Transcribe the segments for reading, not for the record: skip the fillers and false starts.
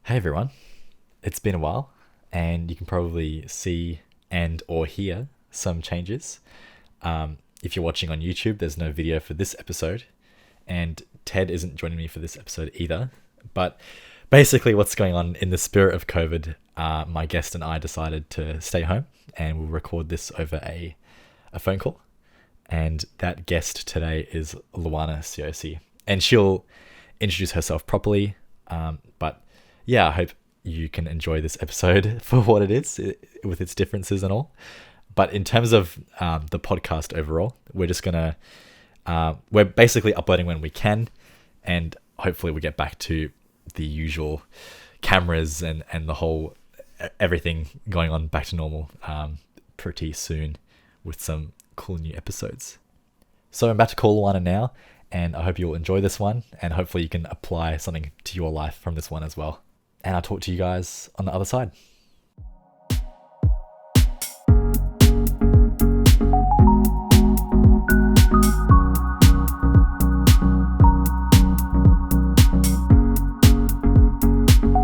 Hey everyone, it's been a while, and you can probably see and or hear some changes. If you're watching on YouTube, there's no video for this episode, and Ted isn't joining me for this episode either. But basically, what's going on in the spirit of COVID, my guest and I decided to stay home, and we'll record this over a phone call. And that guest today is Luana Siosi, and she'll introduce herself properly. But yeah, I hope you can enjoy this episode for what it is, with its differences and all. But in terms of the podcast overall, we're basically uploading when we can, and hopefully we get back to the usual cameras and the whole everything going on back to normal pretty soon with some cool new episodes. So I'm about to call Luana now, and I hope you'll enjoy this one, and hopefully you can apply something to your life from this one as well. And I'll talk to you guys on the other side.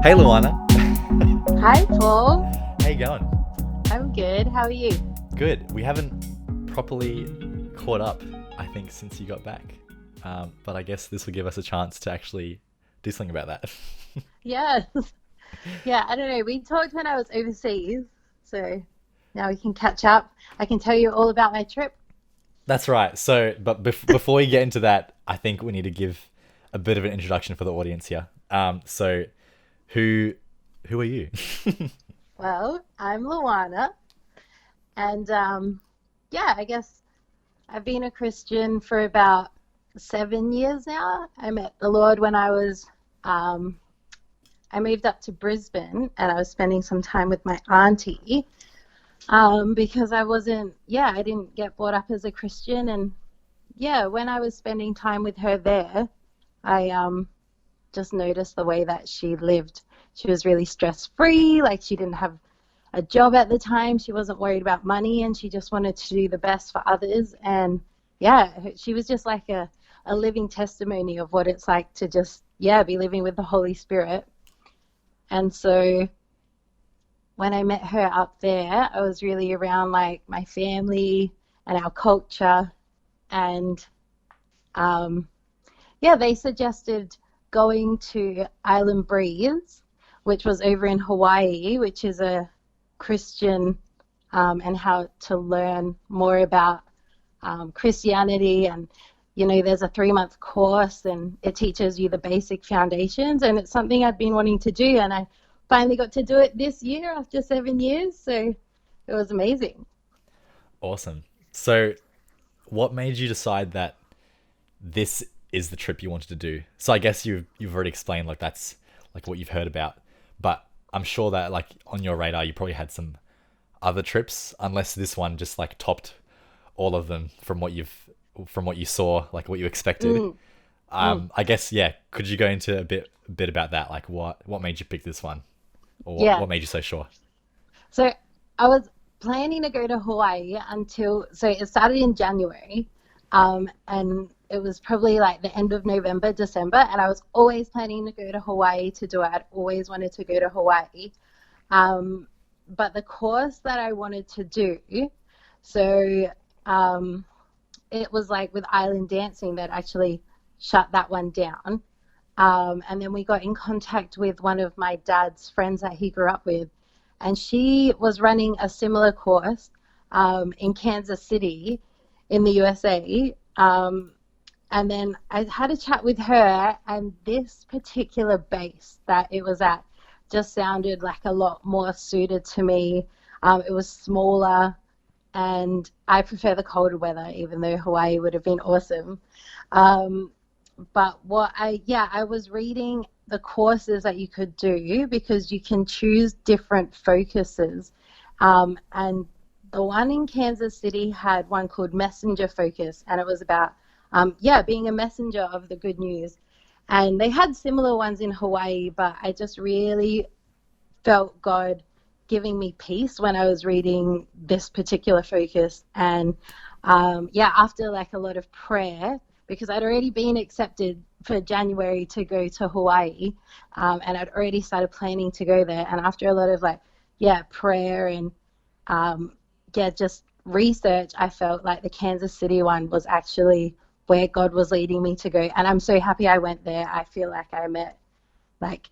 Hey Luana. Hi, Paul. How you going? I'm good. How are you? Good. We haven't properly caught up, I think, since you got back. But I guess this will give us a chance to actually do something about that. Yes. Yeah, I don't know. We talked when I was overseas, so now we can catch up. I can tell you all about my trip. That's right. So, but before we get into that, I think we need to give a bit of an introduction for the audience here. So who are you? Well, I'm Luana, and yeah, I guess I've been a Christian for about 7 years now. I met the Lord when I moved up to Brisbane, and I was spending some time with my auntie because I didn't get brought up as a Christian. And yeah, when I was spending time with her there, I just noticed the way that she lived. She was really stress-free, like she didn't have a job at the time. She wasn't worried about money, and she just wanted to do the best for others. And yeah, she was just like a living testimony of what it's like to just, be living with the Holy Spirit. And so when I met her up there, I was really around like my family and our culture. And they suggested going to Island Breeze, which was over in Hawaii, which is a Christian, and how to learn more about Christianity. And there's a 3-month course, and it teaches you the basic foundations, and it's something I'd been wanting to do, and I finally got to do it this year after 7 years, so it was amazing. Awesome. So what made you decide that this is the trip you wanted to do? So I guess you've already explained, like, that's like what you've heard about, but I'm sure that, like, on your radar you probably had some other trips, unless this one just like topped all of them from what you saw, like what you expected. I guess, could you go into a bit about that? Like what made you pick this one? Or what made you so sure? So I was planning to go to Hawaii so it started in January, and it was probably like the end of November, December, and I was always planning to go to Hawaii to do it. I'd always wanted to go to Hawaii. But the course that I wanted to do, so it was like with island dancing that actually shut that one down. And then we got in contact with one of my dad's friends that he grew up with, and she was running a similar course in Kansas City in the USA. And then I had a chat with her, and this particular base that it was at just sounded like a lot more suited to me. It was smaller, and I prefer the colder weather, even though Hawaii would have been awesome. But I was reading the courses that you could do, because you can choose different focuses. And the one in Kansas City had one called Messenger Focus, and it was about, being a messenger of the good news. And they had similar ones in Hawaii, but I just really felt God giving me peace when I was reading this particular focus. And after like a lot of prayer, because I'd already been accepted for January to go to Hawaii, and I'd already started planning to go there. And after a lot of like, yeah, prayer and yeah, just research, I felt like the Kansas City one was actually where God was leading me to go. And I'm so happy I went there. I feel like I met like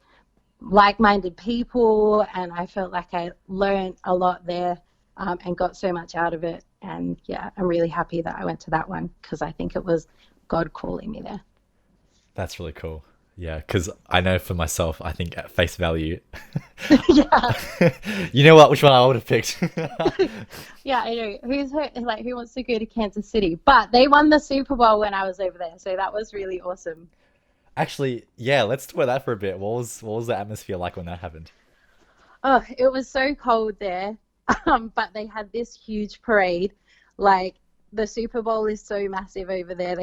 like-minded people, and I felt like I learned a lot there, and got so much out of it. And yeah, I'm really happy that I went to that one because I think it was God calling me there. That's really cool. Yeah, because I know for myself, I think at face value, Yeah, you know what, which one I would have picked. yeah, I know. Who wants to go to Kansas City? But they won the Super Bowl when I was over there, so that was really awesome. Actually, yeah, let's talk about that for a bit. What was the atmosphere like when that happened? Oh, it was so cold there. But they had this huge parade. Like the Super Bowl is so massive over there.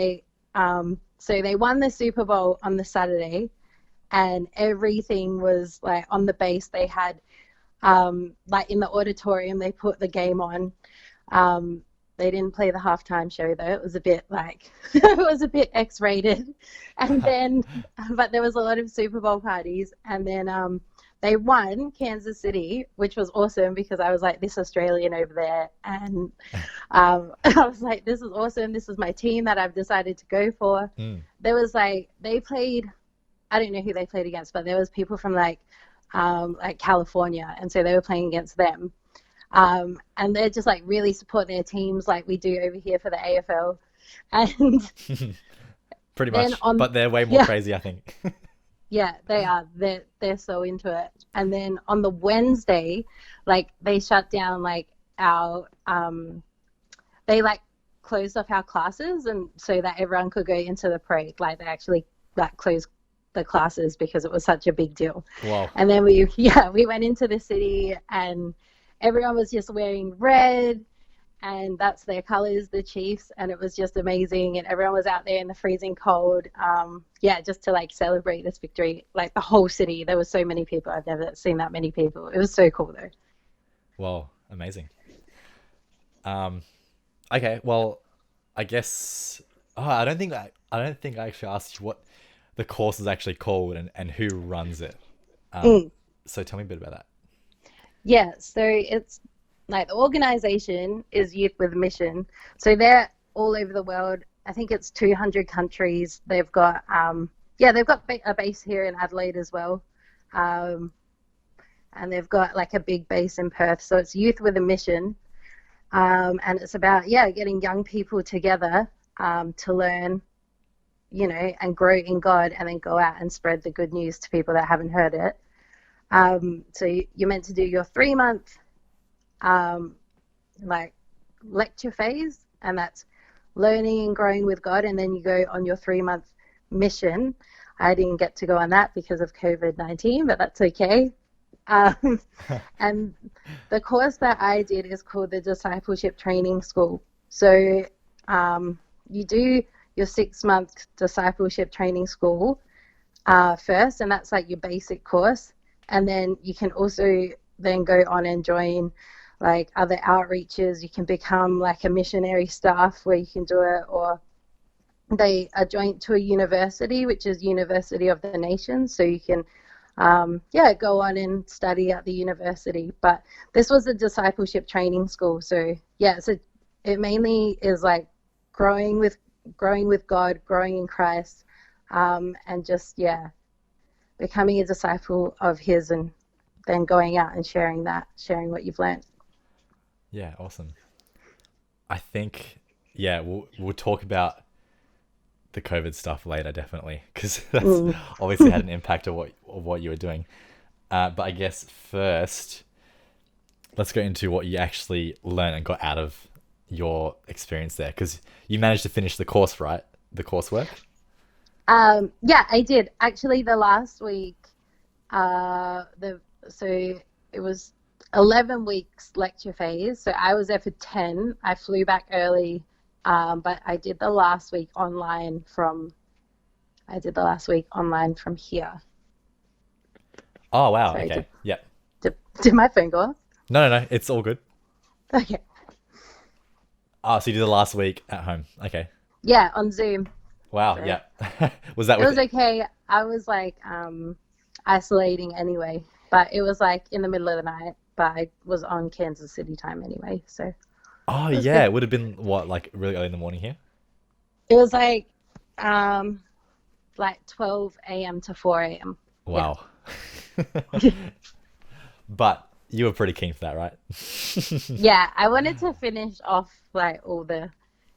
So they won the Super Bowl on the Saturday, and everything was like on the base. They had like in the auditorium, they put the game on. They didn't play the halftime show though. It was a bit like it was a bit X-rated. And then, but there was a lot of Super Bowl parties, and then they won Kansas City, which was awesome because I was like this Australian over there, and I was like, this is awesome. This is my team that I've decided to go for. Mm. There was like they played. I don't know who they played against, but there was people from like California, and so they were playing against them. And they're just like really support their teams like we do over here for the AFL. And Pretty then much, on but they're way more yeah, crazy, I think. yeah, they are. They're so into it. And then on the Wednesday, like they shut down like our they like closed off our classes and so that everyone could go into the parade. Like they actually like closed the classes because it was such a big deal. Wow. And then we went into the city and everyone was just wearing red, and that's their colors, the Chiefs, and it was just amazing. And everyone was out there in the freezing cold, yeah, just to like celebrate this victory. Like the whole city, there were so many people. I've never seen that many people. It was so cool though. Wow, amazing. Um, okay, well, I guess I don't think I actually asked you what the course is actually called and who runs it. Um, Mm. so tell me a bit about that. Yeah, so it's like the organization is Youth with a Mission. So they're all over the world. I think it's 200 countries. They've got yeah, they've got a base here in Adelaide as well. Um, and they've got like a big base in Perth. So it's Youth with a Mission. And it's about, yeah, getting young people together to learn, and grow in God and then go out and spread the good news to people that haven't heard it. So you're meant to do your 3 month like lecture phase, and that's learning and growing with God, and then you go on your 3 month mission. I didn't get to go on that because of COVID-19, but that's okay. Um, and the course that I did is called the Discipleship Training School. So you do your 6 month discipleship training school first, and that's like your basic course. And then you can also then go on and join like other outreaches. You can become like a missionary staff where you can do it, or they are joint to a university, which is University of the Nations. So you can, yeah, go on and study at the university. But this was a discipleship training school. So yeah, so it mainly is like growing with God, growing in Christ, and just yeah, becoming a disciple of His, and then going out and sharing what you've learned. Yeah, awesome. I think, yeah, we'll talk about the COVID stuff later, definitely, because that's Mm. obviously had an impact of what you were doing. But I guess first, let's go into what you actually learned and got out of your experience there, because you managed to finish the course, right? The coursework. Yeah, I did actually. The last week, the so it was 11 weeks lecture phase. So I was there for 10. I flew back early, but I did the last week online from. I did the last week online from here. Oh wow. Sorry, Okay. Yep. did my phone go off? No, it's all good. Okay. Oh, so you did the last week at home. Okay. Yeah, on Zoom. Wow. So Yeah. Was that it with? was okay. I was like isolating anyway, but it was like in the middle of the night, but I was on Kansas City time anyway, so it Oh was yeah, good. it would have been what, like really early in the morning here. It was um like 12 a.m. to 4 a.m. Yeah. Wow. But you were pretty keen for that, right? Yeah, I wanted to finish off like all the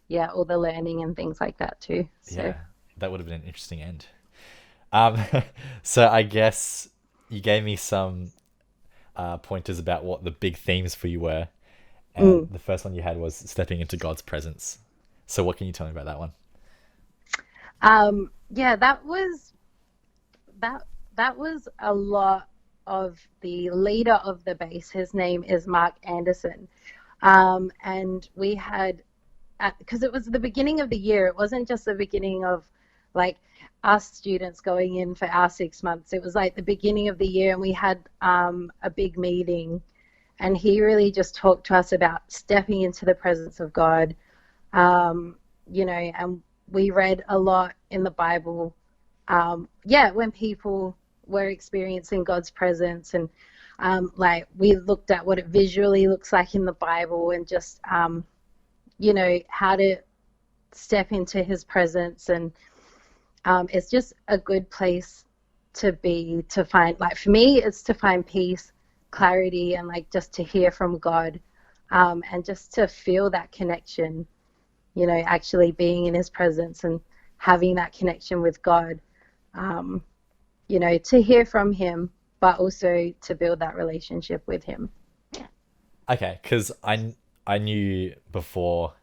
learning and things like that too. So, Yeah, that would have been an interesting end. Um, so I guess you gave me some pointers about what the big themes for you were, and mm. the first one you had was stepping into God's presence. So what can you tell me about that one? Yeah, that that was a lot of the leader of the base. His name is Mark Anderson. And we had because it was the beginning of the year. It wasn't just the beginning of like us students going in for our 6 months. It was like the beginning of the year, and we had a big meeting, and he really just talked to us about stepping into the presence of God. Um, and we read a lot in the Bible. Yeah, when people were experiencing God's presence, and like we looked at what it visually looks like in the Bible, and just how to step into his presence. And it's just a good place to be, to find, like for me, it's to find peace, clarity, and like just to hear from God, and just to feel that connection, actually being in his presence and having that connection with God, um, to hear from him, but also to build that relationship with him. Okay, because I knew before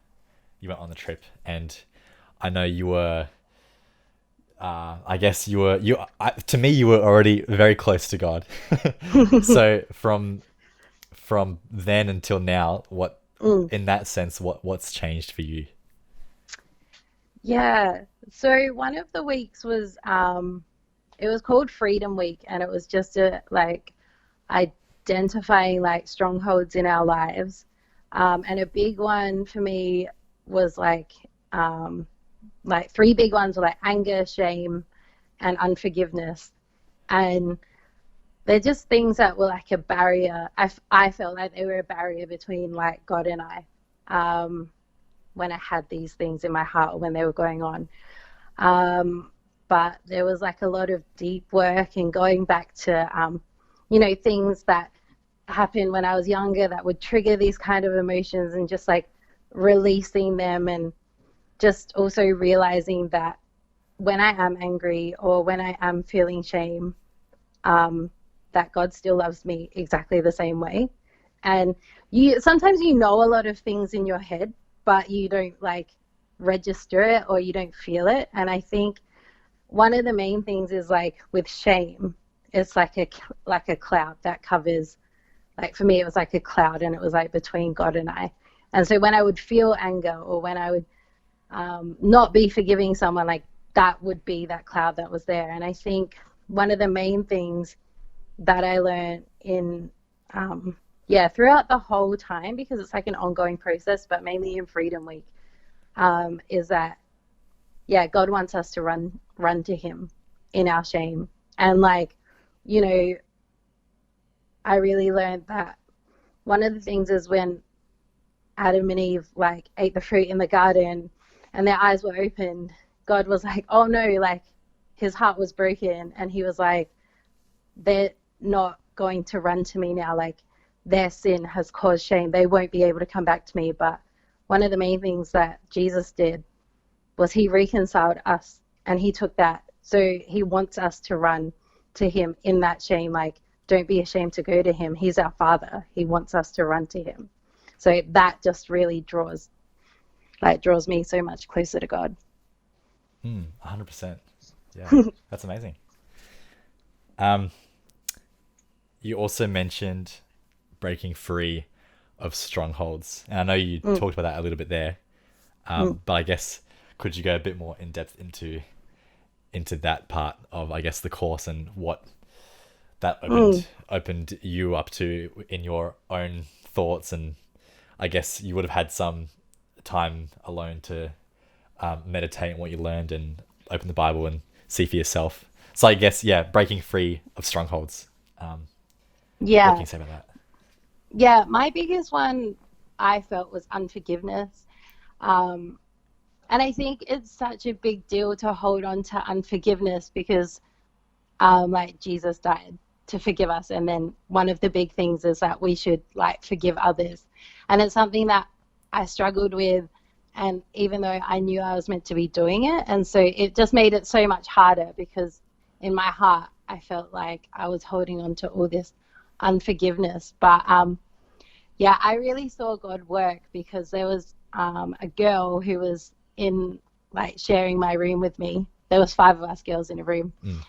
you went on the trip, and I know you were. I guess to me you were already very close to God. So from then until now, what Mm. in that sense, what's changed for you? Yeah. So one of the weeks was it was called Freedom Week, and it was just a like identifying like strongholds in our lives. And a big one for me was like three big ones were like anger, shame, and unforgiveness. And they're just things that were like a barrier. I felt like they were a barrier between like God and I, um, when I had these things in my heart when they were going on. But there was like a lot of deep work and going back to, things that happened when I was younger that would trigger these kind of emotions, and just like releasing them, and just also realizing that when I am angry or when I am feeling shame, um, that God still loves me exactly the same way. And you sometimes know a lot of things in your head, but you don't like register it, or you don't feel it. And I think one of the main things is like with shame, it's like a cloud that covers, like for me it was like a cloud, and it was like between God and I. And so when I would feel anger, or when I would not be forgiving someone, like that would be that cloud that was there. And I think one of the main things that I learned in, throughout the whole time, because it's like an ongoing process, but mainly in Freedom Week, is that, yeah, God wants us to run to him in our shame. And like, you know, I really learned that one of the things is when Adam and Eve like ate the fruit in the garden and their eyes were opened, God was like, oh no, like his heart was broken, and he was like, they're not going to run to me now. Like their sin has caused shame. They won't be able to come back to me. But one of the main things that Jesus did was he reconciled us, and he took that. So he wants us to run to him in that shame. Like, don't be ashamed to go to him. He's our Father. He wants us to run to him. So that just really draws me so much closer to God. 100%. Yeah, that's amazing. Um, you also mentioned breaking free of strongholds, and I know you Mm, talked about that a little bit there. mm, But I guess could you go a bit more in depth into that part of, I guess, the course, and what that mm. opened you up to in your own thoughts, and I guess you would have had some time alone to meditate on what you learned and open the Bible and see for yourself. So I guess, yeah, breaking free of strongholds. Um, what can Yeah. you say about that? Yeah. My biggest one I felt was unforgiveness. Um, and I think it's such a big deal to hold on to unforgiveness because like Jesus died to forgive us, and then one of the big things is that we should like forgive others, and it's something that I struggled with, and even though I knew I was meant to be doing it, and so it just made it so much harder because in my heart I felt like I was holding on to all this unforgiveness. But yeah, I really saw God work because there was a girl who was in like sharing my room with me. There was five of us girls in a room, Mm.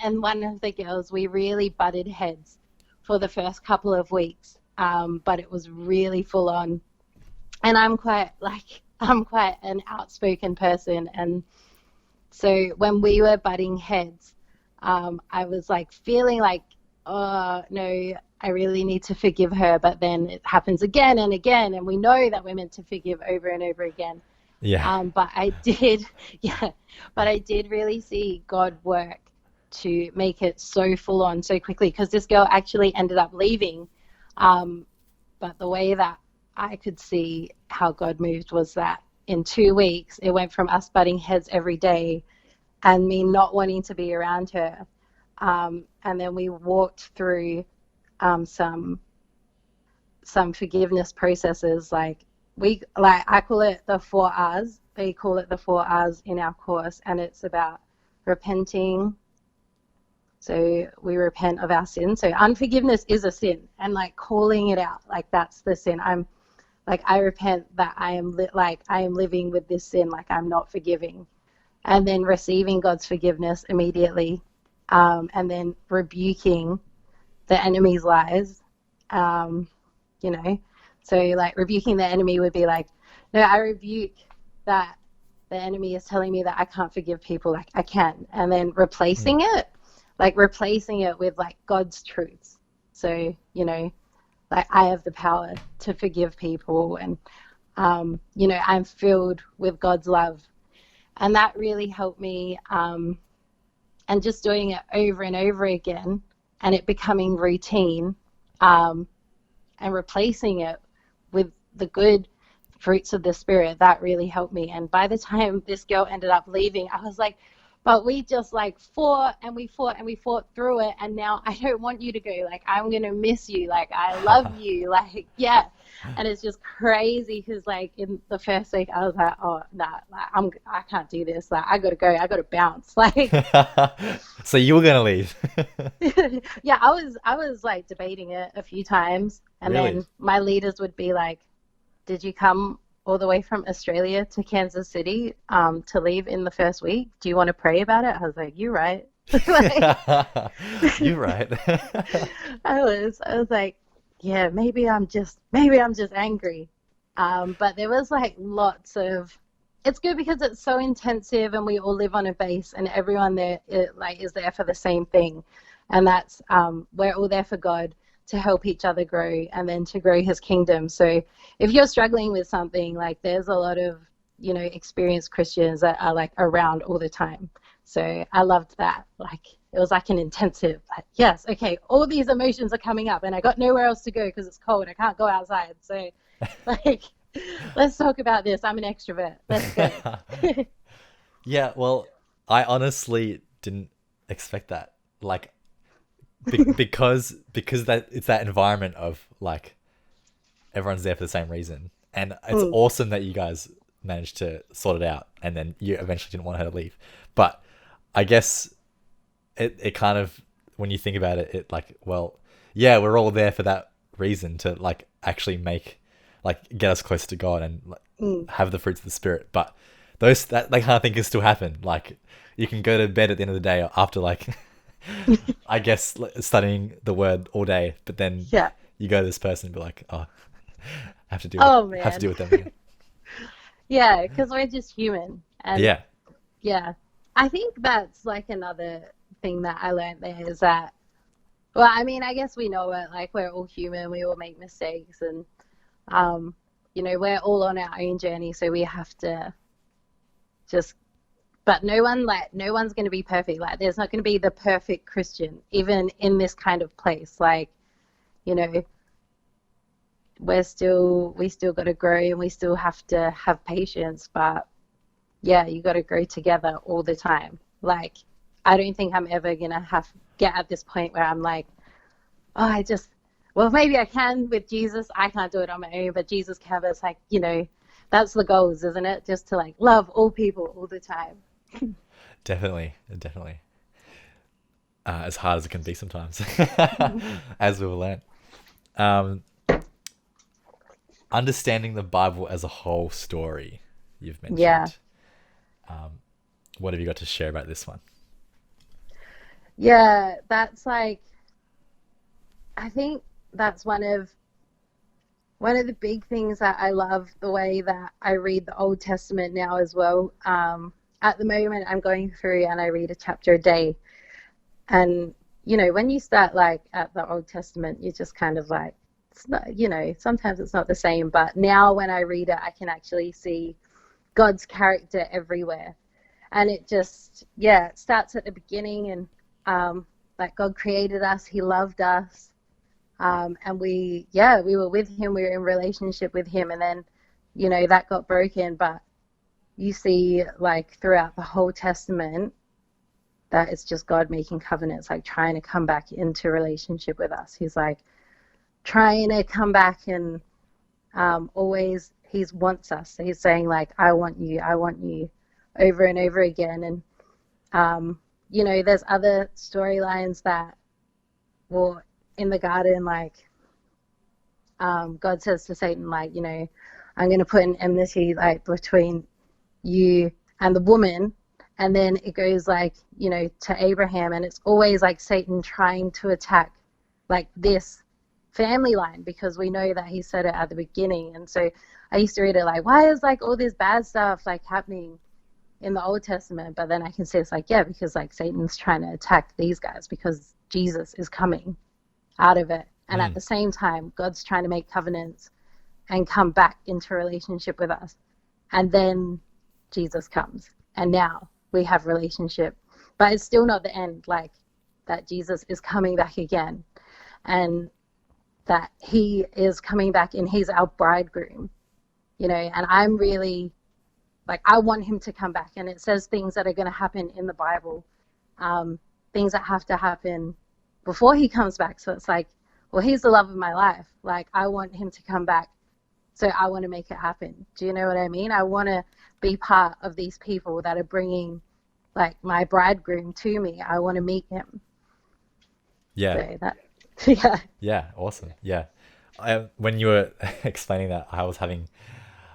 and one of the girls, we really butted heads for the first couple of weeks, but it was really full on. And I'm quite an outspoken person, and so when we were butting heads, I was like feeling like, oh no, I really need to forgive her. But then it happens again and again, and we know that we're meant to forgive over and over again. Yeah. But I did, yeah, but I did really see God work to make it so full on so quickly because this girl actually ended up leaving. Um, but the way that I could see how God moved was that in 2 weeks, it went from us butting heads every day and me not wanting to be around her. And then we walked through um, some some forgiveness processes like I call it the 4 R's. They call it the 4 R's in our course, and it's about repenting. So we repent of our sin. So unforgiveness is a sin, and like calling it out, like that's the sin. I'm like I repent that like I am living with this sin, like I'm not forgiving, and then receiving God's forgiveness immediately, and then rebuking the enemy's lies. Um, you know, so like rebuking the enemy would be like, no, I rebuke that the enemy is telling me that I can't forgive people, like I can, and then Mm. replacing it with like God's truths. So like I have the power to forgive people, and I'm filled with God's love, and that really helped me. And just doing it over and over again, and it becoming routine, um, and replacing it with the good fruits of the spirit, that really helped me. And by the time this girl ended up leaving, I was like, but we just like fought and we fought and we fought through it, and now I don't want you to go, like I'm gonna miss you, like I love you, like yeah. And it's just crazy because like in the first week I was like, oh nah, like I can't do this, like I gotta go, I gotta bounce. Like So you were gonna leave? yeah, I was like debating it a few times, and Really? then my leaders would be like, "Did you come all the way from Australia to Kansas City to leave in the first week? Do you want to pray about it?" I was like, "You're right." Like You're right. I was like, "Yeah, maybe I'm just angry." But there was like lots of. It's good because it's so intensive, and we all live on a base, and everyone there like is there for the same thing, and that's we're all there for God to help each other grow and then to grow His kingdom. So if you're struggling with something, like there's a lot of experienced Christians that are like around all the time. So I loved that. Like it was like an intensive. Like, yes, okay, all these emotions are coming up, and I got nowhere else to go because it's cold. I can't go outside. So like let's talk about this. I'm an extrovert. Let's go. Yeah, well, I honestly didn't expect that. Like, because that it's that environment of like everyone's there for the same reason, and it's Mm, awesome that you guys managed to sort it out, and then you eventually didn't want her to leave. But I guess it kind of, when you think about it, it like, well, yeah, we're all there for that reason to like actually make, like, get us closer to God and like mm. have the fruits of the spirit. But that kind of thing can still happen. Like, you can go to bed at the end of the day after like I guess studying the word all day, but then Yeah. you go to this person and be like, oh, Oh have to deal man. with them again. Yeah, because we're just human. And Yeah. yeah, I think that's like another thing that I learned there is that, well, I mean, I guess we know it, like we're all human, we all make mistakes, and we're all on our own journey, so we have to just but no one's going to be perfect. Like there's not going to be the perfect Christian even in this kind of place. Like, you know, we still got to grow and we still have to have patience, but yeah, you got to grow together all the time. Like I don't think I'm ever going to have get at this point where I'm like, oh, well, maybe I can with Jesus. I can't do it on my own, but Jesus can. But it's like, you know, that's the goals, isn't it? Just to like love all people all the time. Definitely, definitely. As hard as it can be sometimes, as we've learned. Um, Understanding the Bible as a whole story, you've Yeah. mentioned. What have you got to share about this one? Yeah, that's like I think that's one of the big things that I love the way that I read the Old Testament now as well. At the moment, I'm going through and I read a chapter a day. And, you know, when you start like at the Old Testament, you're just kind of like, it's not, you know, sometimes it's not the same. But now when I read it, I can actually see God's character everywhere. And it just, yeah, it starts at the beginning and like God created us, He loved us. And we were with Him, we were in relationship with Him. And then, you know, that got broken. But you see, like throughout the whole Testament, that it's just God making covenants, like trying to come back into relationship with us. He's like trying to come back and always He wants us. So He's saying like, I want you over and over again. And, you know, there's other storylines that, well, in the garden, like God says to Satan, like, you know, I'm going to put an enmity like between you and the woman. And then it goes like, you know, to Abraham, and it's always like Satan trying to attack like this family line because we know that he said it at the beginning. And so I used to read it like, why is like all this bad stuff like happening in the Old Testament? But then I can say it's like, yeah, because like Satan's trying to attack these guys because Jesus is coming out of it. And at Mm. the same time, God's trying to make covenants and come back into relationship with us. And then Jesus comes. And now we have relationship. But it's still not the end, like that Jesus is coming back again. And that He is coming back and He's our bridegroom, you know, and I'm really like, I want Him to come back. And it says things that are going to happen in the Bible, things that have to happen before He comes back. So it's like, well, He's the love of my life. Like, I want Him to come back. So I want to make it happen. Do you know what I mean? I want to be part of these people that are bringing like my bridegroom to me. I want to meet Him. Yeah, So that, yeah. yeah, awesome. Yeah, when you were explaining that, I was having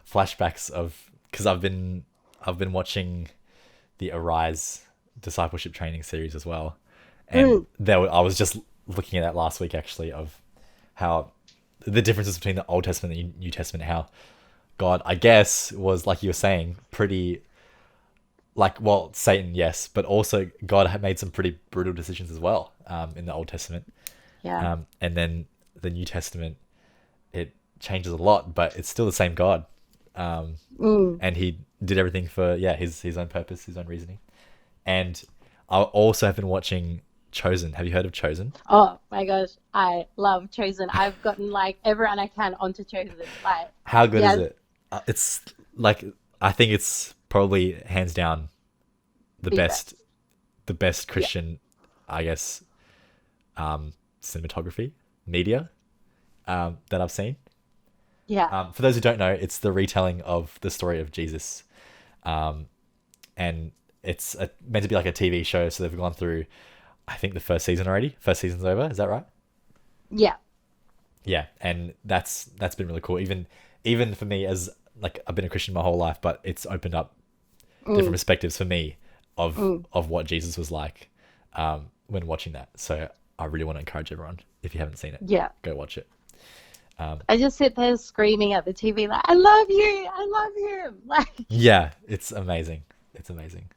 flashbacks of because I've been watching the Arise discipleship training series as well, and Mm, I was just looking at that last week actually of how the differences between the Old Testament and the New Testament, how God, I guess, was like you were saying, pretty like, well, Satan, yes, but also God had made some pretty brutal decisions as well in the Old Testament, yeah. and then the New Testament, it changes a lot, but it's still the same God, Mm. and He did everything for his own purpose, his own reasoning, and I also have been watching Chosen. Have you heard of Chosen? Oh my gosh, I love Chosen. I've gotten like everyone I can onto Chosen. Like, How good is yes, it? It's like I think it's probably hands down the the best, best. the best Yeah, Christian, I guess, cinematography media that I've seen. yeah. For those who don't know, it's the retelling of the story of Jesus, um, and it's meant to be like a TV show. So they've gone through, I think, the first season already. First season's over. Is that right? Yeah. Yeah, and that's been really cool. Even for me, as like I've been a Christian my whole life, but it's opened up different Mm, perspectives for me mm, of what Jesus was like when watching that. So I really want to encourage everyone, if you haven't seen it, yeah. go watch it. Um, I just sit there screaming at the TV like, I love you, I love him. Like, yeah, it's amazing. It's amazing.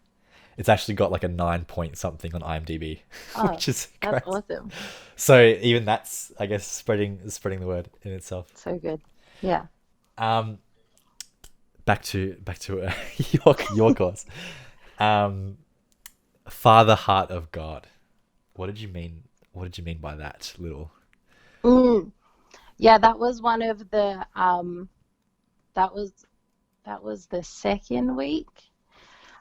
It's actually got like a 9 point something on IMDb, oh, which is that's crazy. awesome. So even that's, I guess, spreading the word in itself. So good. Yeah. Um, back to your course. Um, Father Heart of God. What did you mean? What did you mean by that little? Mm. Yeah, that was one of the that was that was the second week.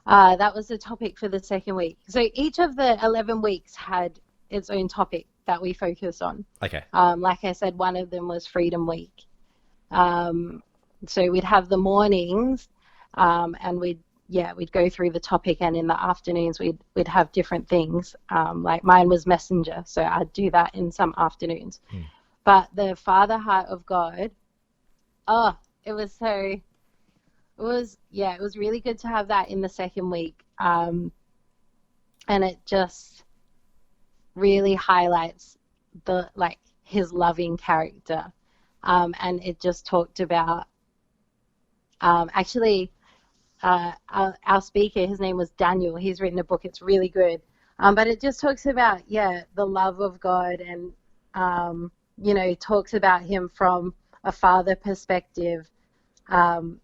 That was the topic for the second week. So each of the 11 weeks had its own topic that we focused on. Okay. Like I said, one of them was Freedom Week. Um, so we'd have the mornings, and we'd go through the topic, and in the afternoons we'd have different things. Like mine was Messenger, so I'd do that in some afternoons. Hmm. But the Father Heart of God, oh, it was so it was really good to have that in the second week. And it just really highlights the like his loving character. And it just talked about actually our speaker, his name was Daniel. He's written a book. It's really good. But it just talks about the love of God, and talks about him from a father perspective. And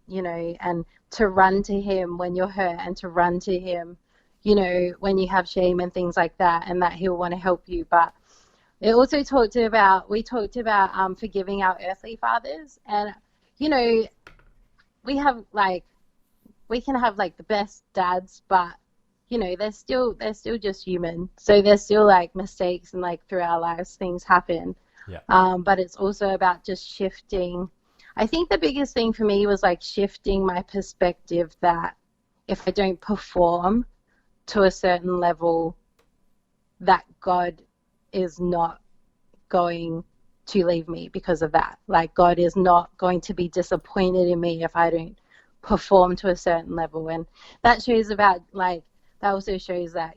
to run to him when you're hurt, and to run to him, when you have shame and things like that, and that he'll want to help you. But it also we talked about forgiving our earthly fathers, and you know, we have like we can have like the best dads, but they're still just human. So there's still like mistakes, and like through our lives things happen. Yeah. But it's also about just shifting. I think the biggest thing for me was like shifting my perspective that if I don't perform to a certain level, that God is not going to leave me because of that. Like God is not going to be disappointed in me if I don't perform to a certain level. And that shows about like, that also shows that,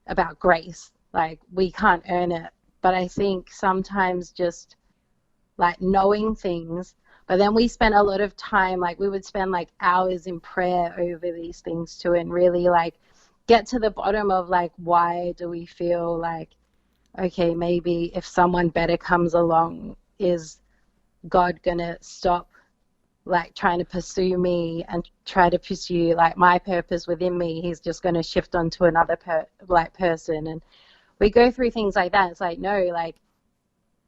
about grace. Like we can't earn it. But I think sometimes just like knowing things, but then we spent a lot of time, like we would spend like hours in prayer over these things too, and really like get to the bottom of like, why do we feel like, okay, maybe if someone better comes along, is God gonna stop like trying to pursue me and try to pursue like my purpose within me? He's just gonna shift onto another person. And we go through things like that. It's like, no, like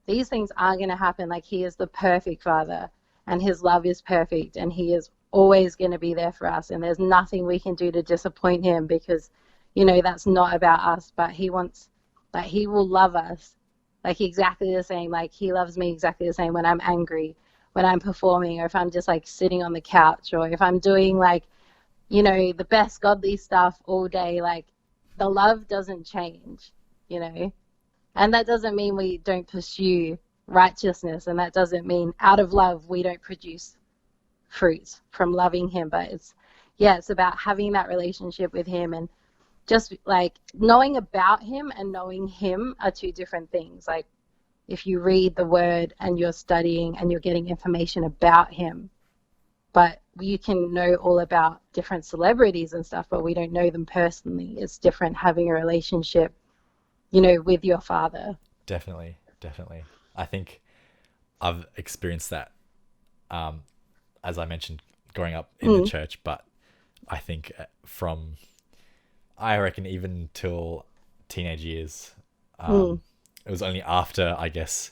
these things aren't going to happen. Like he is the perfect father, and his love is perfect, and he is always going to be there for us, and there's nothing we can do to disappoint him, because that's not about us. But he wants, like, he will love us like exactly the same. Like he loves me exactly the same when I'm angry, when I'm performing, or if I'm just like sitting on the couch, or if I'm doing like the best godly stuff all day. Like the love doesn't change. And that doesn't mean we don't pursue righteousness, and that doesn't mean out of love we don't produce fruit from loving him. But it's about having that relationship with him, and just like knowing about him and knowing him are two different things. Like if you read the word and you're studying and you're getting information about him, but you can know all about different celebrities and stuff, but we don't know them personally. It's different having a relationship with your father. Definitely, definitely. I think I've experienced that, as I mentioned, growing up in the church, but I think I reckon even till teenage years, it was only after, I guess,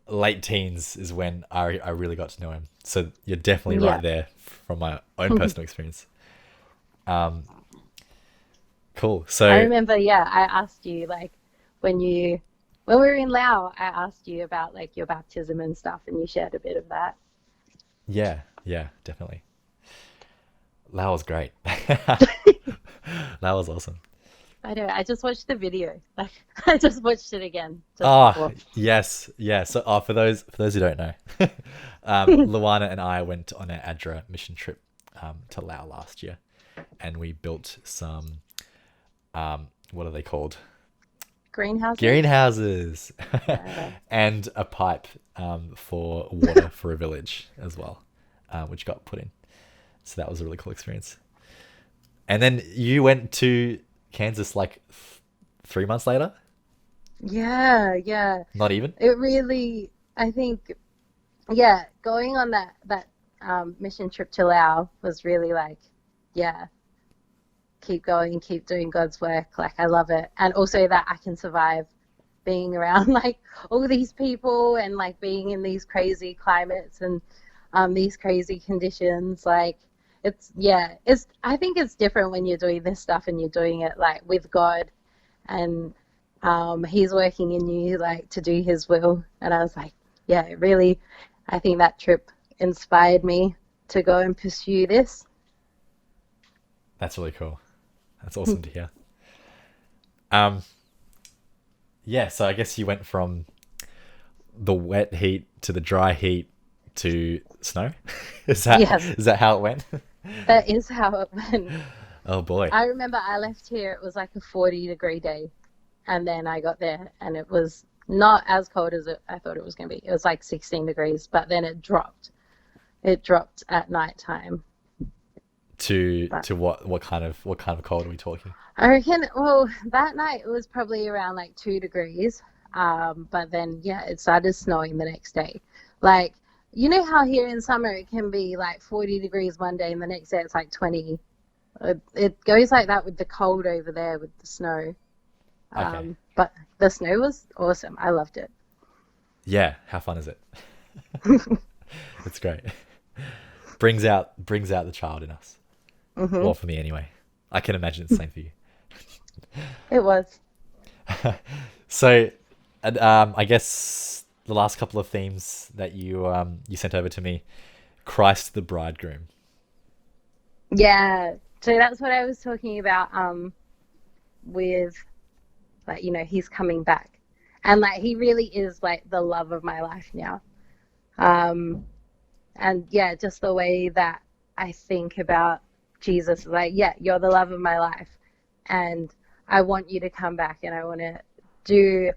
late teens is when I really got to know him. So you're definitely right there from my own personal experience. Cool. So I remember, I asked you like when we were in Laos, I asked you about like your baptism and stuff, and you shared a bit of that. yeah, definitely. That was great. That was awesome. I know. I just watched the video. Like I just watched it again just Ah, before. yes, yeah. So, for those who don't know, Luana and I went on an ADRA mission trip to Laos last year, and we built some what are they called? Greenhouses. Greenhouses, Yeah. and a pipe for water for a village as well, which got put in. So that was a really cool experience. And then you went to Kansas like 3 months later? Yeah, yeah. Not even? It really, I think, going on that mission trip to Laos was really like, yeah, keep going, keep doing God's work. Like I love it, and also that I can survive being around like all these people and like being in these crazy climates and these crazy conditions. Like it's I think it's different when you're doing this stuff and you're doing it like with God and he's working in you like to do his will. And I was like, yeah, it really, I think that trip inspired me to go and pursue this. That's really cool. That's awesome to hear. Um, yeah, so I guess you went from the wet heat to the dry heat to snow. Yes, Is that how it went? that is how it went. Oh boy. I remember I left here, it was like a 40-degree day. And then I got there and it was not as cold as I thought it was going to be. It was like 16 degrees, but then it dropped. It dropped at nighttime. To what kind of cold are we talking? I reckon, well, that night it was probably around like 2 degrees. But then, yeah, it started snowing the next day. Like, you know how here in summer it can be like 40 degrees one day and the next day it's like 20. It goes like that with the cold over there with the snow. Okay. But the snow was awesome. I loved it. Yeah, how fun is it? It's great. Brings out the child in us. Well, for me anyway. I can imagine it's the same for you. It was. So, and, I guess the last couple of themes that you sent over to me, Christ the bridegroom. Yeah. So that's what I was talking about with like, you know, he's coming back. And like he really is like the love of my life now. And yeah, just the way that I think about Jesus, like, yeah, you're the love of my life. And I want you to come back and I want to do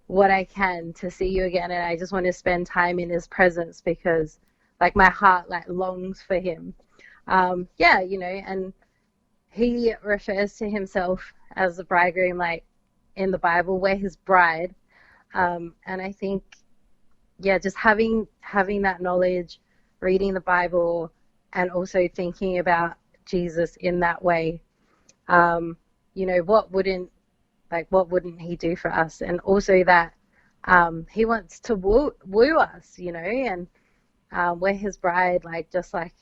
what I can to see you again. And I just want to spend time in his presence because like my heart like longs for him. Yeah, you know, and he refers to himself as the bridegroom, like in the Bible, we're his bride. And I think, yeah, just having that knowledge, reading the Bible, and also thinking about Jesus in that way. You know, what wouldn't he do for us? And also that he wants to woo us, you know, and we're his bride, like just like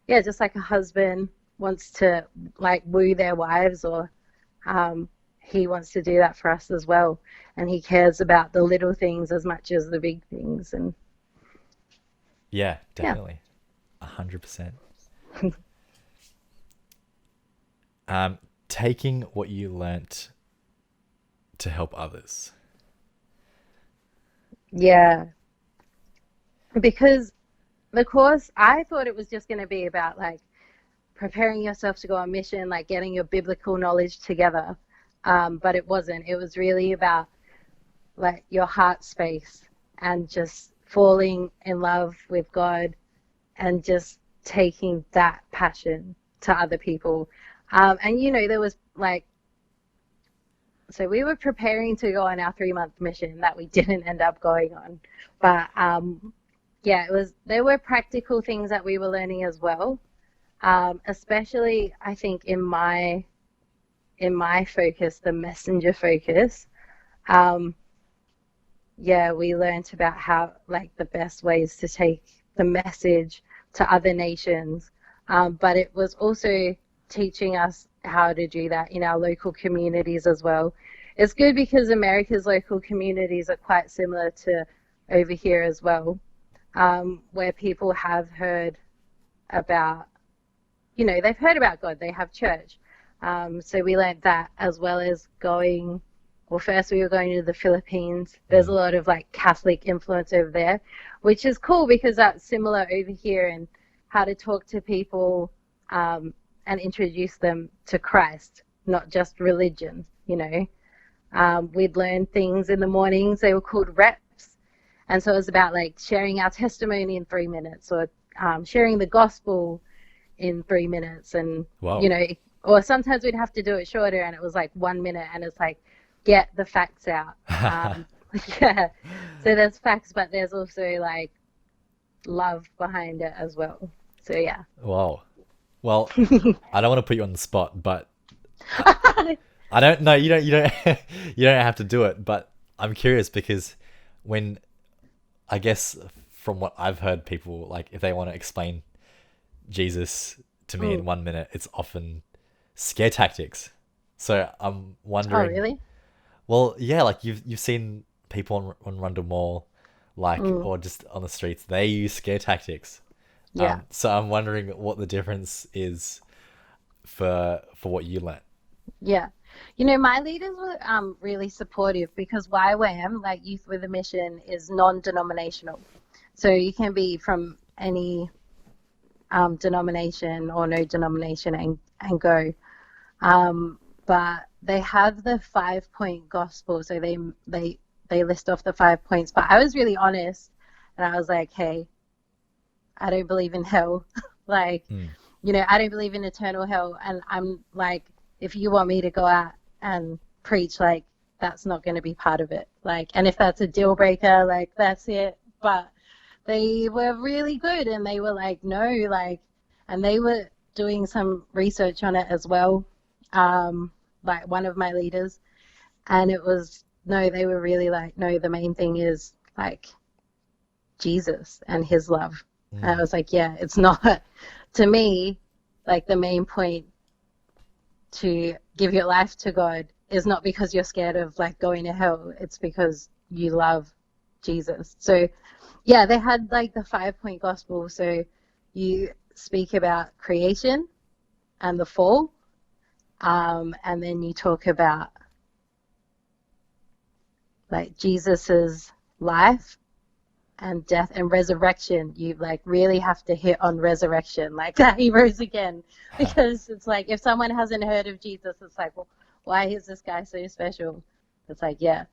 a husband wants to like woo their wives, or he wants to do that for us as well. And he cares about the little things as much as the big things. And Yeah, yeah, definitely. 100%. Taking what you learnt to help others. yeah, because the course, I thought it was just going to be about like preparing yourself to go on mission, like getting your biblical knowledge together. But it wasn't. It was really about like your heart space and just falling in love with God and just taking that passion to other people. And you know, there was like, so we were preparing to go on our 3-month mission that we didn't end up going on. But yeah, there were practical things that we were learning as well. Especially I think in my focus, the messenger focus. Yeah, we learned about how like the best ways to take the message to other nations. But it was also teaching us how to do that in our local communities as well. It's good because America's local communities are quite similar to over here as well, where people have heard about, you know, they've heard about God, they have church. So we learned that as well as going, well, first we were going to the Philippines. There's a lot of like Catholic influence over there, which is cool because that's similar over here and how to talk to people and introduce them to Christ, not just religion, you know. We'd learn things in the mornings, they were called reps. And so it was about like sharing our testimony in 3 minutes or sharing the gospel in 3 minutes. And, you Wow. know, or sometimes we'd have to do it shorter and it was like 1 minute and it's like, get the facts out. Yeah. So there's facts, but there's also like love behind it as well. So yeah. Wow. Well, I don't want to put you on the spot, but I don't know. You don't you don't have to do it. But I'm curious because when I guess from what I've heard, people like if they want to explain Jesus to me in Mm. 1 minute, it's often scare tactics. So I'm Oh, wondering. really? Well, yeah, like you've seen people on Rundle Mall, like Mm. or just on the streets, they use scare tactics. Yeah. So I'm wondering what the difference is for what you learnt. Yeah. You know, my leaders were really supportive because YWAM, like Youth with a Mission, is non-denominational. So you can be from any denomination or no denomination and go. But they have the 5 point gospel, so they list off the 5 points. But I was really honest, and I was like, hey, I don't believe in hell. Like, Mm. I don't believe in eternal hell. And I'm like, if you want me to go out and preach, like, that's not going to be part of it. Like, and if that's a deal breaker, like, that's it. But they were really good and they were like, no, like, and they were doing some research on it as well. Like one of my leaders, and it was, no, they were really like, no, the main thing is like Jesus and his love. And I Mm. was like, yeah, it's not to me, like the main point to give your life to God is not because you're scared of like going to hell. It's because you love Jesus. So yeah, they had like the 5 point gospel. So you speak about creation and the fall, and then you talk about like Jesus's life and death and resurrection. You like really have to hit on resurrection, like that he rose again, because it's like if someone hasn't heard of Jesus, it's like, well, why is this guy so special? It's like, yeah,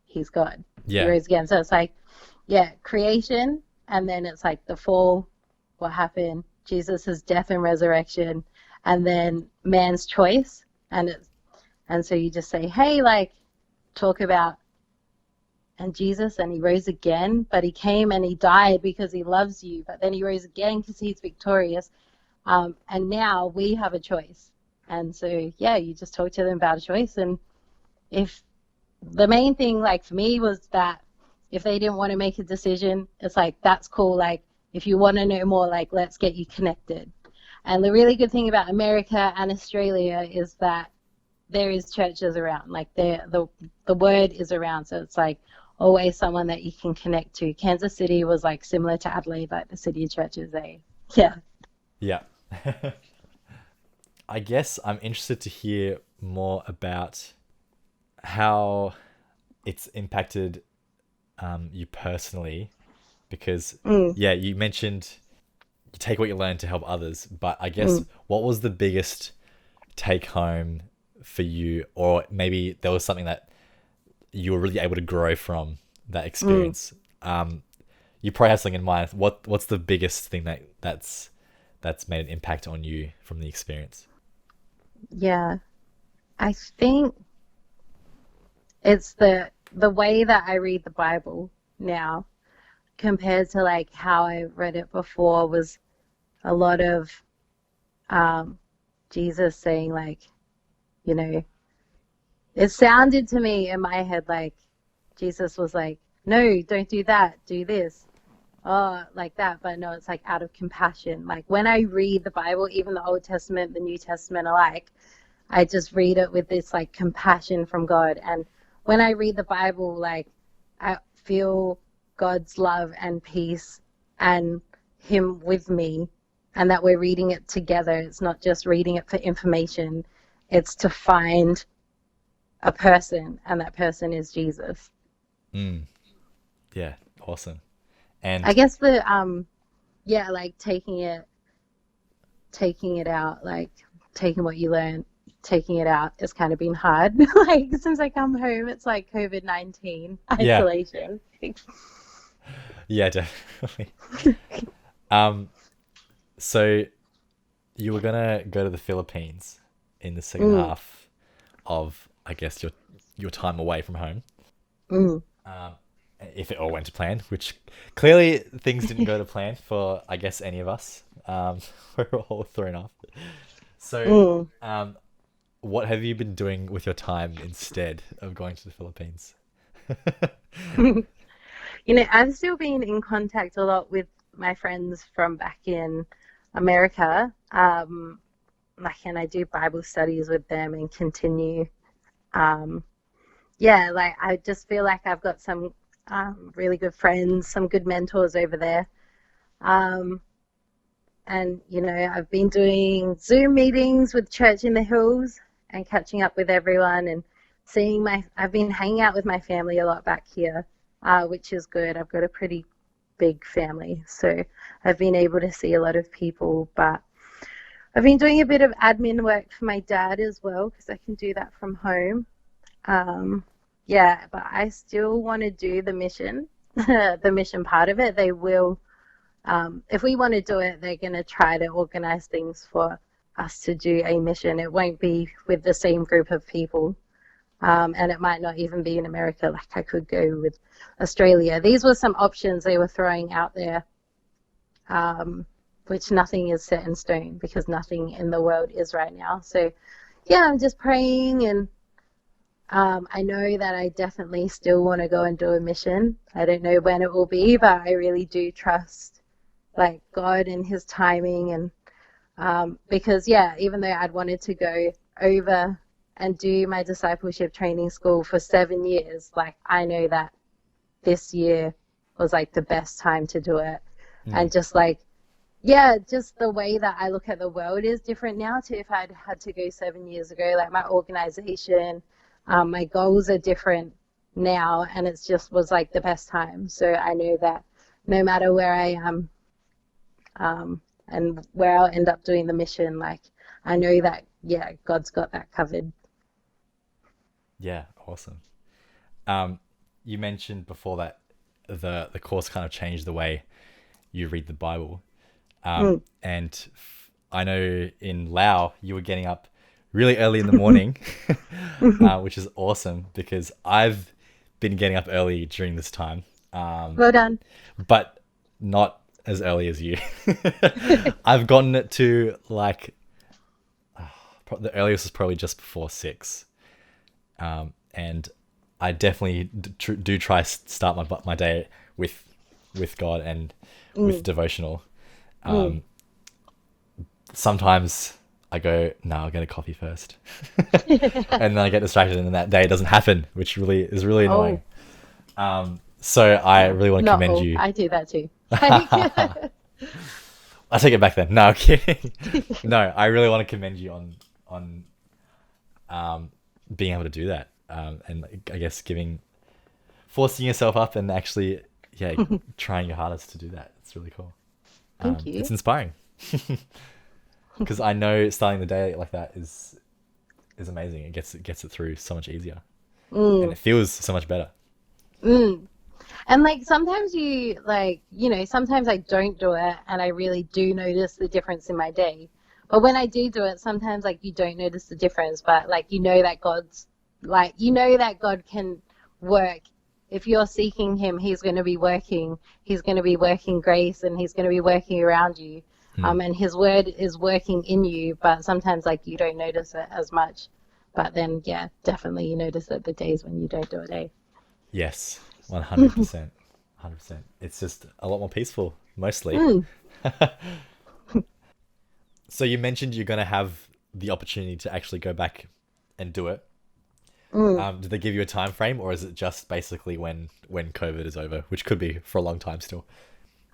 he's God. He Yeah. rose again. So it's like, yeah, creation, and then it's like the fall, what happened, Jesus's death and resurrection, and then man's choice, and so you just say, hey, like talk about and Jesus, and he rose again, but he came and he died because he loves you, but then he rose again because he's victorious. And now we have a choice. And so, yeah, you just talk to them about a choice. And if the main thing, like for me, was that if they didn't want to make a decision, it's like, that's cool. Like, if you want to know more, like, let's get you connected. And the really good thing about America and Australia is that there is churches around, like the word is around, so it's like always someone that you can connect to. Kansas City was like similar to Adelaide, like the city of churches. Yeah. Yeah. I guess I'm interested to hear more about how it's impacted you personally because Mm, yeah, you mentioned you take what you learn to help others, but I guess mm, what was the biggest take home for you, or maybe there was something that you were really able to grow from that mm. experience? You probably have something in mind. What's the biggest thing that's made an impact on you from the experience? Yeah, I think it's the way that I read the Bible now compared to like how I read it before was a lot of um, Jesus saying like, you know, it sounded to me in my head like Jesus was like, no, don't do that, do this. Oh, like that. But no, it's like out of compassion. Like when I read the Bible, even the Old Testament, the New Testament alike, I just read it with this like compassion from God. And when I read the Bible, like I feel God's love and peace and Him with me, and that we're reading it together. It's not just reading it for information, it's to find a person, and that person is Jesus. Mm, yeah, awesome. I And guess yeah, like taking it out, like taking what you learn, taking it out has kind of been hard. Like since I come home, it's like COVID-19 yeah, isolation. yeah, definitely. Um, so you were gonna go to the Philippines in the second Mm, half of, I guess, your time away from home. mm, Um, if it all went to plan, which clearly things didn't go to plan for, I guess, any of us. We're all thrown off. So, Mm. um, what have you been doing with your time instead of going to the Philippines? I've still been in contact a lot with my friends from back in America. And I do Bible studies with them and continue. Um, yeah, like I just feel like I've got some really good friends, some good mentors over there. Um, and I've been doing Zoom meetings with Church in the Hills and catching up with everyone and I've been hanging out with my family a lot back here, which is good. I've got a pretty big family, so I've been able to see a lot of people, but I've been doing a bit of admin work for my dad as well because I can do that from home. Um, yeah, but I still want to do the mission, the mission part of it. They will, if we want to do it, they're going to try to organize things for us to do a mission. It won't be with the same group of people, and it might not even be in America. Like I could go with Australia. These were some options they were throwing out there, which nothing is set in stone because nothing in the world is right now. So, yeah, I'm just praying and I know that I definitely still want to go and do a mission. I don't know when it will be, but I really do trust like God and His timing and because yeah, even though I'd wanted to go over and do my discipleship training school for 7 years, like I know that this year was like the best time to do it. Mm. And just like, yeah, just the way that I look at the world is different now to if I'd had to go 7 years ago. Like my organization, my goals are different now, and it's just was like the best time. So I know that no matter where I am, and where I'll end up doing the mission, like I know that, yeah, God's got that covered. Yeah, awesome. Um, you mentioned before that the course kind of changed the way you read the Bible. Mm. And I know in Lao you were getting up really early in the morning, which is awesome because I've been getting up early during this time, Well done. but not as early as you. I've gotten it to like the earliest is probably just before 6, and I definitely do try start my day with God and with Mm. devotional. Mm. Sometimes I go, no, I'll get a coffee first, and then I get distracted, and then that day doesn't happen, which really is really annoying. Oh, So I really want to not commend all. you. I do that too. I take it back then. No, I'm kidding. No, I really want to commend you on being able to do that, and I guess forcing yourself up and actually, yeah, trying your hardest to do that. It's really cool. Thank It's you. inspiring because I know starting the day like that is amazing. It gets it through so much easier, and Mm. it feels so much better. Mm. And like sometimes you like, sometimes I don't do it and I really do notice the difference in my day. But when I do it, sometimes like you don't notice the difference, but like that that God can work. If you're seeking Him, He's going to be working. He's going to be working grace and He's going to be working around you. Hmm. And His word is working in you, but sometimes like you don't notice it as much. But then, yeah, definitely you notice it the days when you don't do it, eh? Yes, 100%. 100%. It's just a lot more peaceful, mostly. Mm. So you mentioned you're going to have the opportunity to actually go back and do it. Mm. Did they give you a time frame, or is it just basically when COVID is over, which could be for a long time still?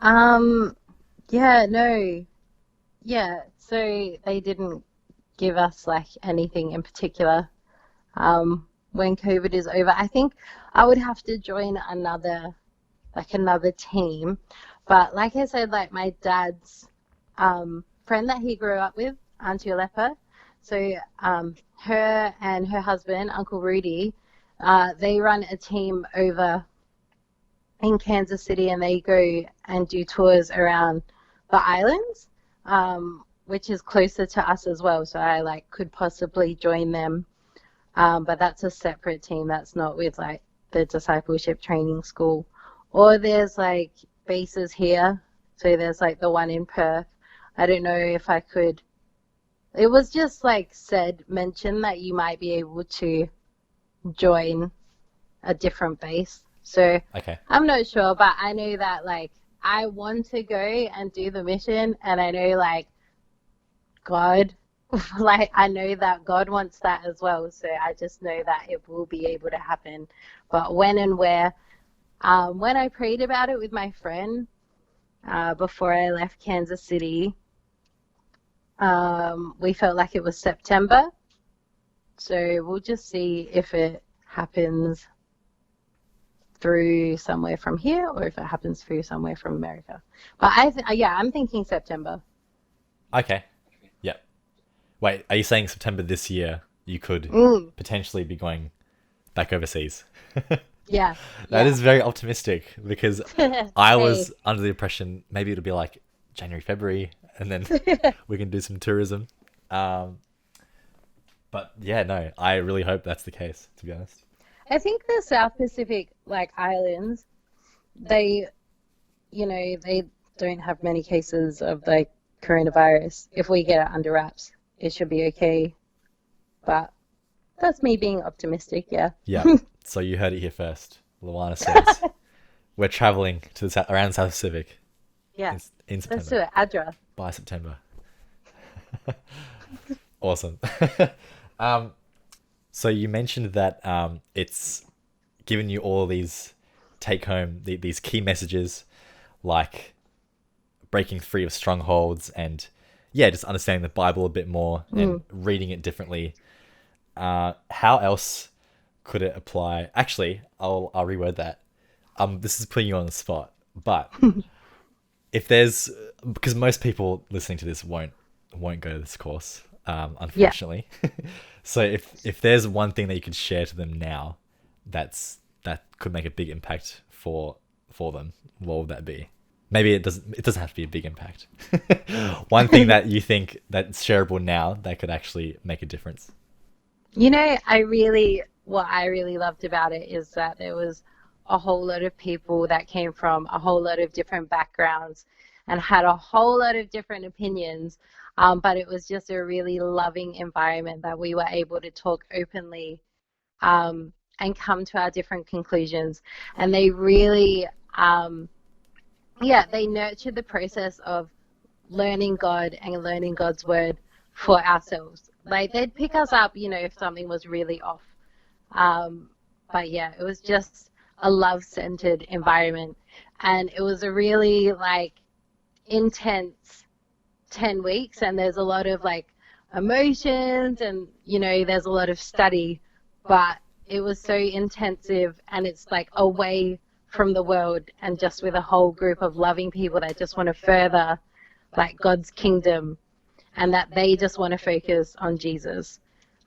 Um, yeah, no, yeah. So they didn't give us like anything in particular. When COVID is over, I think I would have to join another team. But like I said, like my dad's friend that he grew up with, Auntie Alepa. So her and her husband, Uncle Rudy, they run a team over in Kansas City and they go and do tours around the islands, which is closer to us as well. So I like could possibly join them, but that's a separate team. That's not with like the discipleship training school or there's like bases here. So there's like the one in Perth. I don't know if I could. It was just like mentioned that you might be able to join a different base. So Okay. I'm not sure, but I know that like I want to go and do the mission, and I know like God, like I know that God wants that as well. So I just know that it will be able to happen. But when and where, when I prayed about it with my friend before I left Kansas City, we felt like it was September. So we'll just see if it happens through somewhere from here or if it happens through somewhere from America. But yeah, I'm thinking September. Okay. Yep. Wait, are you saying September this year you could Mm, potentially be going back overseas? yeah, That yeah. is very optimistic because I Hey, was under the impression maybe it'll be like January, February, and then we can do some tourism. Um, but yeah, no, I really hope that's the case, to be honest. I think the South Pacific like islands, they, they don't have many cases of like coronavirus. If we get it under wraps, it should be okay. But that's me being optimistic, yeah. Yeah. So you heard it here first. Luana says we're traveling to around South Pacific Yeah, in, in let's September. do it. Adra. By September. Awesome. um, so you mentioned that it's given you all these take home these key messages like breaking free of strongholds and yeah, just understanding the Bible a bit more and Mm. reading it differently. How else could it apply? Actually, I'll reword that. This is putting you on the spot, but if there's because most people listening to this won't go to this course, Yeah. unfortunately. So if there's one thing that you could share to them now, that could make a big impact for them, what would that be? Maybe it doesn't have to be a big impact. One thing that you think that's shareable now that could actually make a difference. What I really loved about it is that there was a whole lot of people that came from a whole lot of different backgrounds and had a whole lot of different opinions. But it was just a really loving environment that we were able to talk openly and come to our different conclusions. And they really, yeah, they nurtured the process of learning God and learning God's word for ourselves. Like they'd pick us up, if something was really off. Um, but yeah, it was just a love-centered environment, and it was a really like intense 10 weeks, and there's a lot of like emotions, and there's a lot of study, but it was so intensive, and it's like away from the world and just with a whole group of loving people that just want to further like God's kingdom and that they just want to focus on Jesus.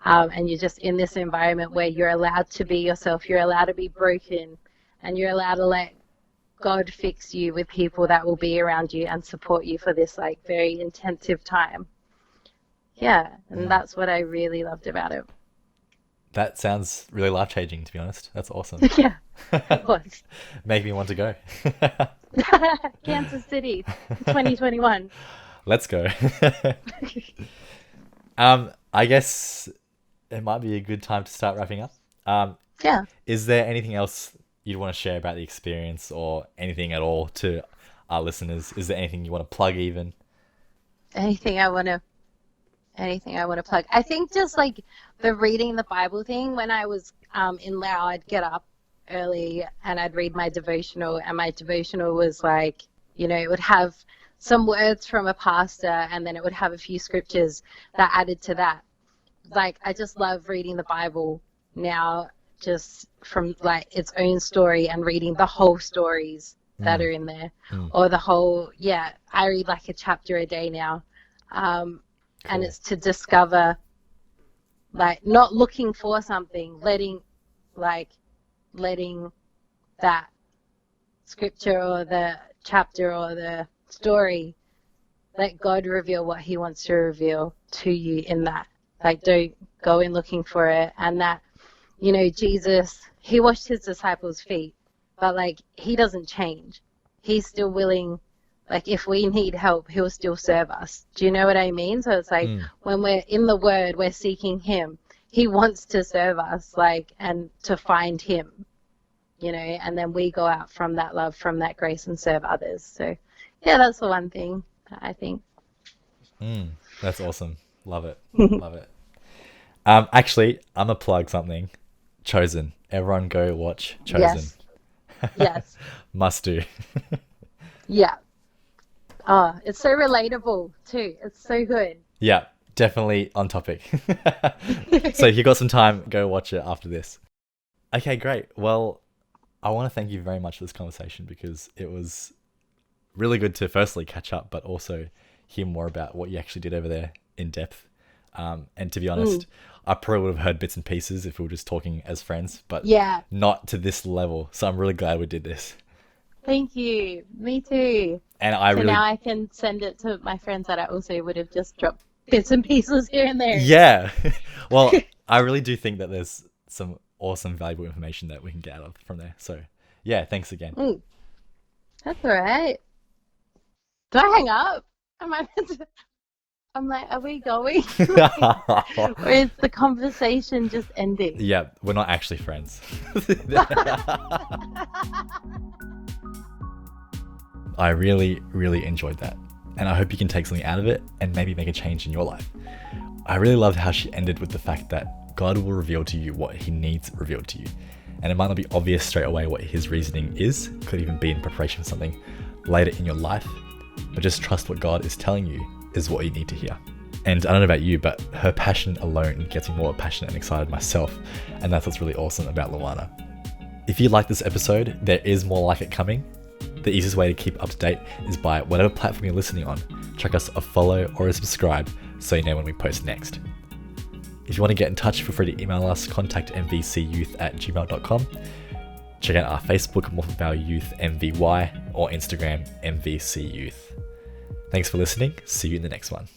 And you're just in this environment where you're allowed to be yourself, you're allowed to be broken, and you're allowed to let God fix you with people that will be around you and support you for this like very intensive time. Yeah, and Mm. that's what I really loved about it. That sounds really life changing, to be honest. That's awesome. Yeah, it was. Make me want to go. Kansas City, 2021. Let's go. I guess it might be a good time to start wrapping up. Yeah. Is there anything else you'd want to share about the experience or anything at all to our listeners? Is there anything you want to plug even? Anything I want to anything I want to plug. I think just like the reading the Bible thing, when I was in Lao, I'd get up early and I'd read my devotional, and my devotional was like, it would have some words from a pastor, and then it would have a few scriptures that added to that. Like, I just love reading the Bible now, just from like its own story and reading the whole stories that Mm, are in there, mm, or the whole, yeah, I read like a chapter a day now. And cool. it's to discover, like, not looking for something, like letting that scripture or the chapter or the story, let God reveal what he wants to reveal to you in that. Like, don't go in looking for it. And that, Jesus, he washed his disciples' feet. but like he doesn't change. He's still willing, like if we need help, he'll still serve us. Do you know what I mean? So it's like when we're in the word, we're seeking him. He wants to serve us, like, and to find him, you know, and then we go out from that love, from that grace, and serve others. So yeah, that's the one thing that I think. That's awesome. Love it. Love it. Actually, I'm gonna plug something. Chosen. Everyone go watch Chosen. Yes. Yes. Must do. Yeah. Oh, it's so relatable too. It's so good. Yeah, definitely on topic. So if you got some time, go watch it after this. Okay, great. Well, I want to thank you very much for this conversation because it was really good to firstly catch up, but also hear more about what you actually did over there in depth. And to be honest, I probably would have heard bits and pieces if we were just talking as friends, but Yeah. not to this level. So I'm really glad we did this. Thank you. Me too. And I So really, now I can send it to my friends that I also would have just dropped bits and pieces here and there. yeah. Well, I really do think that there's some awesome, valuable information that we can get out of from there. So yeah, thanks again. Mm, that's all right. Do I hang up? Am I meant to... I'm like, are we going? Or is the conversation just ending? Yeah, we're not actually friends. I really, really enjoyed that. And I hope you can take something out of it and maybe make a change in your life. I really loved how she ended with the fact that God will reveal to you what he needs revealed to you. And it might not be obvious straight away what his reasoning is, could even be in preparation for something later in your life, but just trust what God is telling you is what you need to hear. And I don't know about you, but her passion alone gets me more passionate and excited myself. And that's what's really awesome about Luana. If you like this episode, there is more like it coming. The easiest way to keep up to date is by whatever platform you're listening on. Chuck us a follow or a subscribe so you know when we post next. If you want to get in touch, feel free to email us, contact mvcyouth@gmail.com. Check out our Facebook, Morphin Valley Youth MVY, or Instagram, MVC Youth. Thanks for listening. See you in the next one.